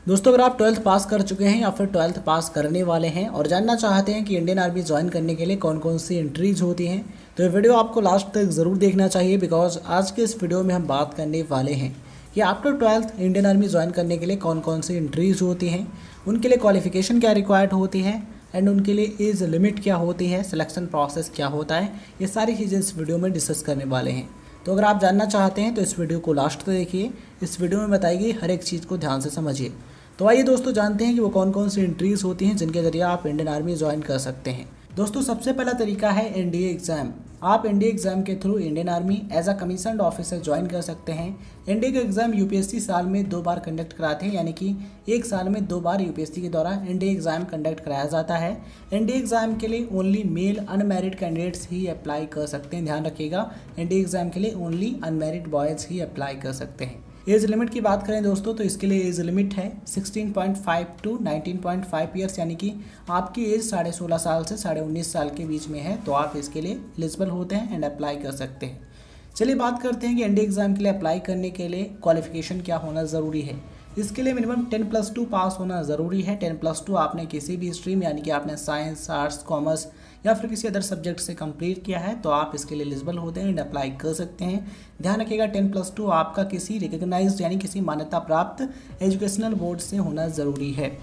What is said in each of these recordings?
दोस्तों, अगर आप 12th पास कर चुके हैं या फिर 12th पास करने वाले हैं और जानना चाहते हैं कि इंडियन आर्मी ज्वाइन करने के लिए कौन कौन सी एंट्रीज होती हैं, तो ये वीडियो आपको लास्ट तक ज़रूर देखना चाहिए। बिकॉज आज के इस वीडियो में हम बात करने वाले हैं कि after 12th Indian army join करने के लिए कौन कौन सी एंट्रीज होती हैं, उनके लिए क्वालिफिकेशन क्या रिक्वायर्ड होती है एंड उनके लिए एज लिमिट क्या होती है, सिलेक्शन प्रोसेस क्या होता है। ये सारी चीज़ें इस वीडियो में डिस्कस करने वाले हैं। तो अगर आप जानना चाहते हैं तो इस वीडियो को लास्ट तक देखिए। इस वीडियो में बताई गई हर एक चीज़ को ध्यान से समझिए। तो आइए दोस्तों जानते हैं कि वो कौन कौन सी एंट्रीज होती हैं जिनके जरिए आप इंडियन आर्मी ज्वाइन कर सकते हैं। दोस्तों, सबसे पहला तरीका है एनडीए एग्ज़ाम। आप एनडीए एग्ज़ाम के through Indian Army as a commissioned officer join कर सकते हैं। एनडीए का एग्ज़ाम यूपीएससी साल में 2 बार कंडक्ट कराते हैं, यानी कि एक साल में 2 बार यूपीएससी के द्वारा एनडीए एग्ज़ाम कंडक्ट कराया जाता है। एनडीए एग्ज़ाम के लिए ओनली मेल अनमैरिड कैंडिडेट्स ही अप्लाई कर सकते हैं। ध्यान रखिएगा, एनडीए एग्ज़ाम के लिए ओनली अनमैरिड बॉयज़ ही अप्लाई कर सकते हैं। एज लिमिट की बात करें दोस्तों, तो इसके लिए एज लिमिट है 16.5 टू 19.5 ईयर्स, यानी कि आपकी एज 16.5 साल से 19.5 साल के बीच में है, तो आप इसके लिए एलिजिबल होते हैं एंड अप्लाई कर सकते हैं। चलिए बात करते हैं कि एनडीए एग्ज़ाम के लिए अप्लाई करने के लिए क्वालिफिकेशन क्या होना ज़रूरी है। इसके लिए मिनिमम 10+2 पास होना ज़रूरी है। 10+2 आपने किसी भी स्ट्रीम, यानी कि आपने साइंस, आर्ट्स, कॉमर्स या फिर किसी अदर सब्जेक्ट से कंप्लीट किया है, तो आप इसके लिए एलिजिबल होते हैं एंड अप्लाई कर सकते हैं। ध्यान रखिएगा, 10+2 आपका किसी रिकग्नाइज्ड यानी किसी मान्यता प्राप्त एजुकेशनल बोर्ड से होना ज़रूरी है।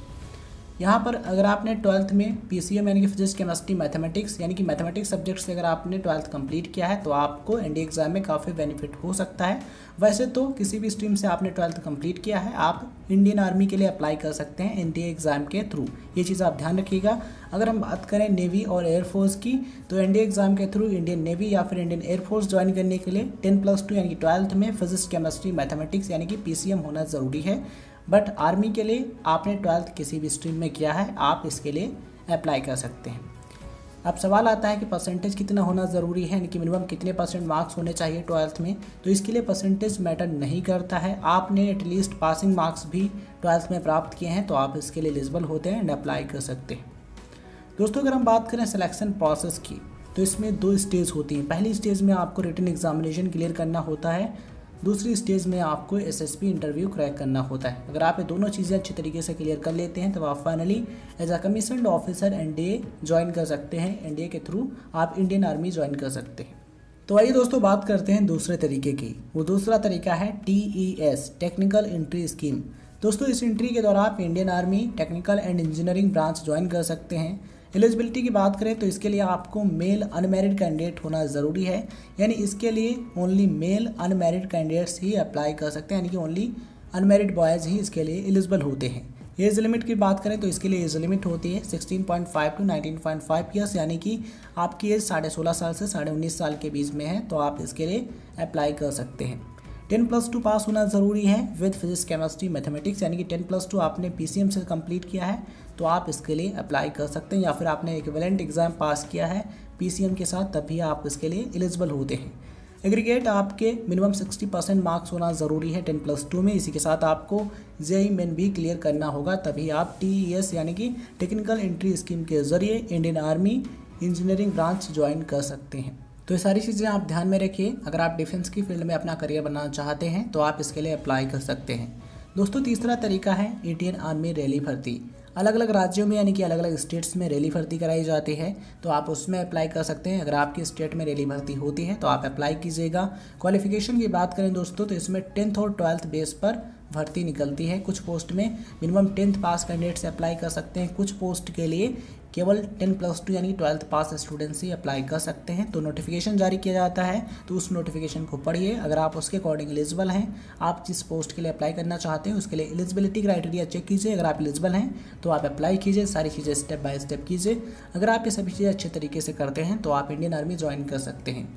यहाँ पर अगर आपने 12th में पीसीएम यानी कि फिजिक्स, केमिस्ट्री, मैथमेटिक्स यानी कि मैथमेटिक्स सब्जेक्ट से अगर आपने 12th कंप्लीट किया है, तो आपको एनडीए एग्ज़ाम में काफ़ी बेनिफिट हो सकता है। वैसे तो किसी भी स्ट्रीम से आपने 12th कंप्लीट किया है, आप इंडियन आर्मी के लिए अप्लाई कर सकते हैं एनडीए एग्ज़ाम के थ्रू। ये चीज़ आप ध्यान रखिएगा। अगर हम बात करें नेवी और एयरफोर्स की, तो एनडीए एग्ज़ाम के थ्रू इंडियन नेवी या फिर इंडियन एयरफोर्स ज्वाइन करने के लिए 10+2 यानी कि 12th में फिजिक्स, केमिस्ट्री, मैथमेटिक्स यानी कि पीसीएम होना ज़रूरी है। बट आर्मी के लिए आपने 12th किसी भी स्ट्रीम में किया है, आप इसके लिए अप्लाई कर सकते हैं। अब सवाल आता है कि परसेंटेज कितना होना ज़रूरी है, यानी कि मिनिमम कितने % मार्क्स होने चाहिए 12th में। तो इसके लिए परसेंटेज मैटर नहीं करता है। आपने एटलीस्ट पासिंग मार्क्स भी 12th में प्राप्त किए हैं, तो आप इसके लिए एलिजिबल होते हैं एंड अप्लाई कर सकते हैं। दोस्तों, अगर हम बात करें सिलेक्शन प्रोसेस की, तो इसमें 2 स्टेज होती हैं। पहली स्टेज में आपको रिटन एग्जामिनेशन क्लियर करना होता है, दूसरी स्टेज में आपको एसएसपी इंटरव्यू क्रैक करना होता है। अगर आप ये दोनों चीज़ें अच्छी तरीके से क्लियर कर लेते हैं, तो आप finally as a commissioned officer NDA join कर सकते हैं। एनडीए के थ्रू आप इंडियन आर्मी ज्वाइन कर सकते हैं। तो आइए दोस्तों बात करते हैं दूसरे तरीके की। वो दूसरा तरीका है टीईएस, टेक्निकल एंट्री स्कीम। दोस्तों, इस एंट्री के द्वारा आप Indian army technical and engineering branch join कर सकते हैं। एलिजिबिलिटी की बात करें तो इसके लिए आपको मेल अनमैरिड कैंडिडेट होना ज़रूरी है, यानी इसके लिए ओनली मेल अनमैरिड कैंडिडेट्स ही अप्लाई कर सकते हैं, यानी कि ओनली अनमैरिड बॉयज़ ही इसके लिए एलिजिबल होते हैं। एज लिमिट की बात करें तो इसके लिए एज लिमिट होती है 16.5 टू 19.5 ईयर्स, यानी कि आपकी एज 16.5 साल से 19.5 साल के बीच में है, तो आप इसके लिए अप्लाई कर सकते हैं। 10+2 पास होना ज़रूरी है विद फिजिक्स, केमिस्ट्री, मैथमेटिक्स, यानी कि 10+2 आपने पीसीएम से कंप्लीट किया है, तो आप इसके लिए अप्लाई कर सकते हैं। या फिर आपने इक्विवेलेंट एग्ज़ाम पास किया है पीसीएम के साथ, तभी आप इसके लिए एलिजिबल होते हैं। एग्रीगेट आपके मिनिमम 60% मार्क्स होना ज़रूरी है 10+2 में। इसी के साथ आपको जेईई मेन भी क्लियर करना होगा, तभी आप टीईएस यानी कि टेक्निकल एंट्री स्कीम के ज़रिए Indian army engineering branch join कर सकते हैं। तो ये सारी चीज़ें आप ध्यान में रखिए। अगर आप डिफेंस की फील्ड में अपना करियर बनाना चाहते हैं, तो आप इसके लिए अप्लाई कर सकते हैं। दोस्तों, तीसरा तरीका है इंडियन आर्मी रैली भर्ती। अलग अलग राज्यों में यानी कि अलग अलग स्टेट्स में रैली भर्ती कराई जाती है, तो आप उसमें अप्लाई कर सकते हैं। अगर आपकी स्टेट में रैली भर्ती होती है तो आप अप्लाई कीजिएगा। क्वालिफिकेशन की बात करें दोस्तों, तो इसमें 10th और 12th बेस पर भर्ती निकलती है। कुछ पोस्ट में मिनिमम 10th पास कैंडिडेट से अप्लाई कर सकते हैं, कुछ पोस्ट के लिए केवल 10+2 यानी 12th पास स्टूडेंट्स ही अप्लाई कर सकते हैं। तो नोटिफिकेशन जारी किया जाता है, तो उस नोटिफिकेशन को पढ़िए। अगर आप उसके अकॉर्डिंग एलिजिबल हैं, आप जिस पोस्ट के लिए अप्लाई करना चाहते हैं उसके लिए एलिजिबिलिटी क्राइटेरिया चेक कीजिए। अगर आप एलिजिबल हैं तो आप अप्लाई कीजिए, सारी चीज़ें स्टेप बाय स्टेप कीजिए। अगर आप ये सभी चीज़ें अच्छे तरीके से करते हैं तो आप इंडियन आर्मी ज्वाइन कर सकते हैं।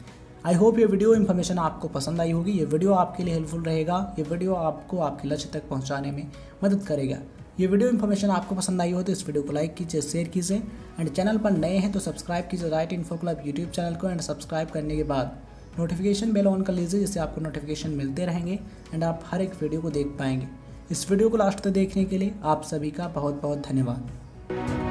आई होप ये वीडियो इन्फॉर्मेशन आपको पसंद आई होगी। ये वीडियो आपके लिए हेल्पफुल रहेगा। ये वीडियो आपको आपके लक्ष्य तक पहुंचाने में मदद करेगा। ये वीडियो इन्फॉर्मेशन आपको पसंद आई हो तो इस वीडियो को लाइक कीजिए, शेयर कीजिए एंड चैनल पर नए हैं तो सब्सक्राइब कीजिए right info club YouTube channel को। एंड सब्सक्राइब करने के बाद नोटिफिकेशन बेल ऑन कर लीजिए, जिससे आपको नोटिफिकेशन मिलते रहेंगे एंड आप हर एक वीडियो को देख पाएंगे। इस वीडियो को लास्ट तक देखने के लिए आप सभी का बहुत बहुत धन्यवाद।